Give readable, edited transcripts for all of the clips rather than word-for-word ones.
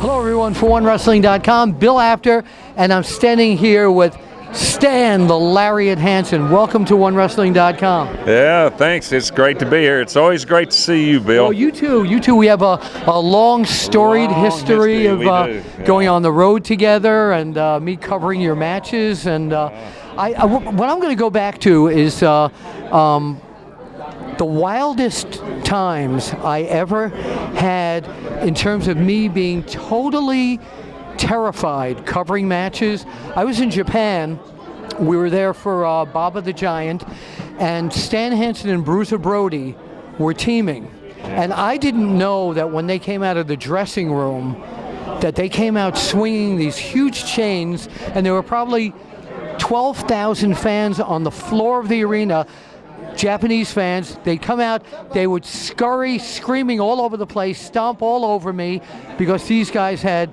Hello everyone, for OneWrestling.com, Bill Apter, and I'm standing here with Stan, the Lariat Hansen. Welcome to OneWrestling.com. Yeah, thanks. It's great to be here. It's always great to see you, Bill. Well, you too. We have a long storied history of going on the road together and me covering your matches. And what I'm going to go back to is the wildest times I ever had in terms of me being totally terrified covering matches. I was in Japan. We were there for Baba the Giant, and Stan Hansen and Bruiser Brody were teaming. And I didn't know that when they came out of the dressing room that they came out swinging these huge chains, and there were probably 12,000 fans on the floor of the arena. Japanese fans, they'd come out, they would scurry, screaming all over the place, stomp all over me because these guys had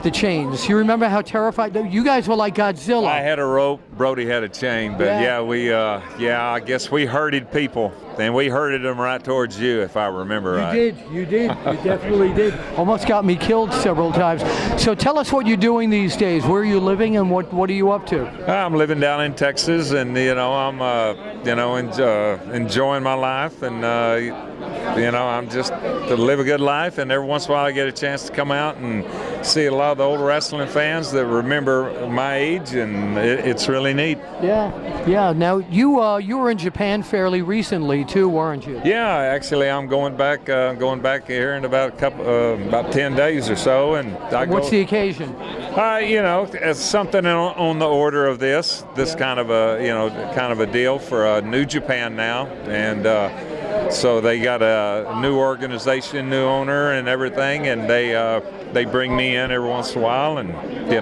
the chains. You remember how terrified? You guys were like Godzilla. I had a rope, Brody had a chain, but I guess we herded people, and we herded them right towards you, if I remember right. You definitely did. Almost got me killed several times. So tell us what you're doing these days. Where are you living, and what are you up to? I'm living down in Texas, and I'm enjoying my life, and I'm just to live a good life, and every once in a while I get a chance to come out and see a lot of the old wrestling fans that remember my age, and it's really neat. Yeah. Now you were in Japan fairly recently too, weren't you? Yeah, actually, I'm going back here in about 10 days or so, and what's the occasion? It's something on the order of this kind of a deal for New Japan now, and. So they got a new organization, new owner, and everything, and they bring me in every once in a while, and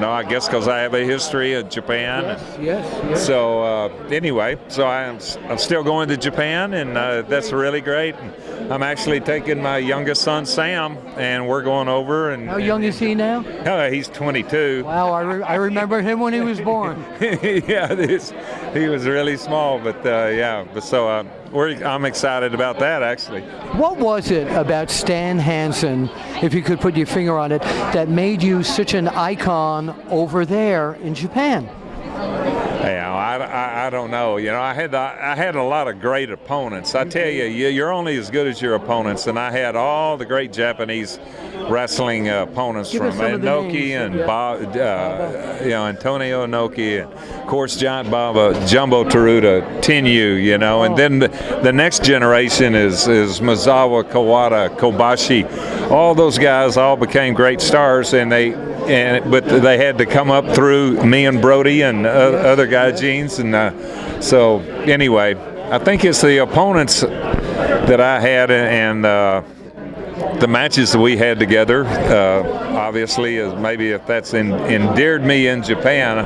I guess because I have a history of Japan. Yes. So anyway, so I'm still going to Japan, and that's really great. And I'm actually taking my youngest son Sam, and we're going over. And how young is he now? He's 22. Wow, I remember him when he was born. Yeah, he was really small, but I'm excited about that, actually. What was it about Stan Hansen, if you could put your finger on it, that made you such an icon over there in Japan? I don't know. I had a lot of great opponents. I tell you, you're only as good as your opponents, and I had all the great Japanese wrestling opponents from Inoki and Antonio Inoki, and of course Giant Baba, Jumbo Teruta, Tenyu, and then the next generation is Misawa, Kawada, Kobashi. All those guys all became great stars, but they had to come up through me and Brody and other gaijins, and so anyway, I think it's the opponents that I had and the matches that we had together. Obviously, maybe if that's endeared me in Japan,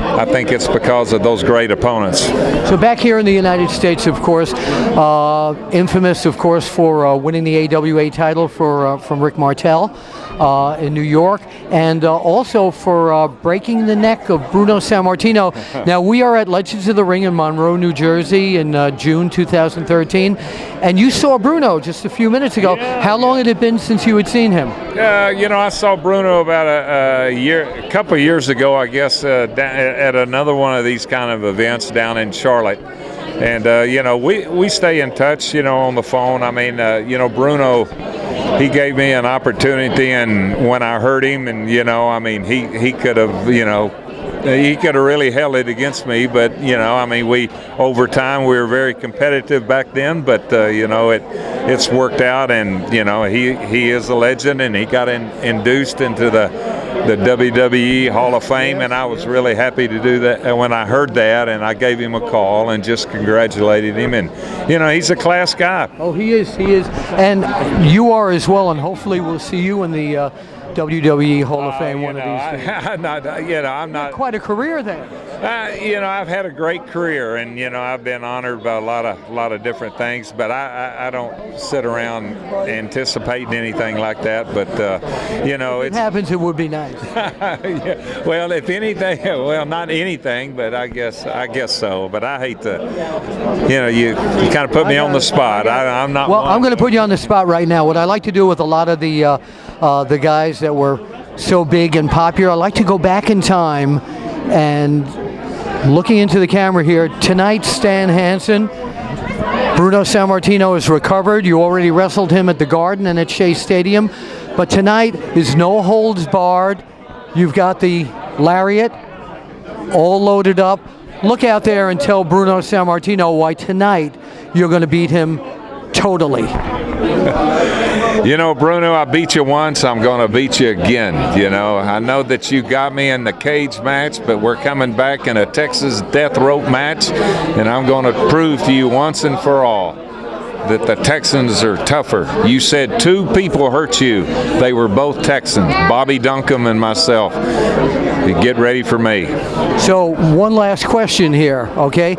I think it's because of those great opponents. So back here in the United States, of course, infamous, of course, for winning the AWA title from Rick Martel in New York, and also for breaking the neck of Bruno Sammartino. Now, we are at Legends of the Ring in Monroe, New Jersey in June 2013, and you saw Bruno just a few minutes ago. Yeah. How long had it been since you had seen him? I saw Bruno about a couple of years ago, I guess, at another one of these kind of events down in Charlotte. And, we stay in touch, on the phone. I mean, Bruno, he gave me an opportunity, and when I heard him, and, he could have, he could have really held it against me, but over time we were very competitive back then, but it's worked out, and he is a legend, and he got induced into the WWE Hall of Fame, and I was really happy to do that. And when I heard that, and I gave him a call and just congratulated him, and he's a class guy. Oh, he is, and you are as well, and hopefully we'll see you in the WWE Hall of Fame one of these days. I'm not quite a career then. I've had a great career, and I've been honored by a lot of different things, but I don't sit around anticipating anything like that. But if it happens, it would be nice. Yeah. Well, if anything, well, not anything, but I guess so. But I hate to, you kind of put me on the spot. I'm not. Well, I'm going to put you on the spot right now. What I like to do with a lot of the guys that were so big and popular. I'd like to go back in time and looking into the camera here. Tonight, Stan Hansen, Bruno Sammartino is recovered. You already wrestled him at the Garden and at Shea Stadium. But tonight is no holds barred. You've got the Lariat all loaded up. Look out there and tell Bruno Sammartino why tonight you're going to beat him totally. You know, Bruno, I beat you once, I'm going to beat you again. You know, I know that you got me in the cage match, but we're coming back in a Texas death rope match, and I'm going to prove to you once and for all that the Texans are tougher. You said 2 people hurt you. They were both Texans, Bobby Duncombe and myself. Get ready for me. So one last question here, okay?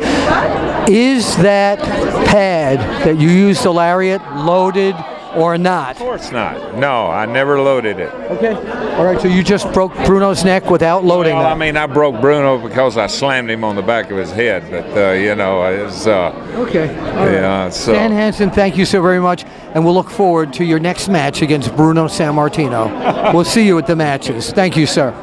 Is that pad that you used the Lariat loaded or not? Of course not. No, I never loaded it. Okay. All right, so you just broke Bruno's neck without loading Well, that. I mean, I broke Bruno because I slammed him on the back of his head, but, you know, it's... Okay. All right. Yeah, so... Stan Hansen, thank you so very much, and we'll look forward to your next match against Bruno Sammartino. We'll see you at the matches. Thank you, sir.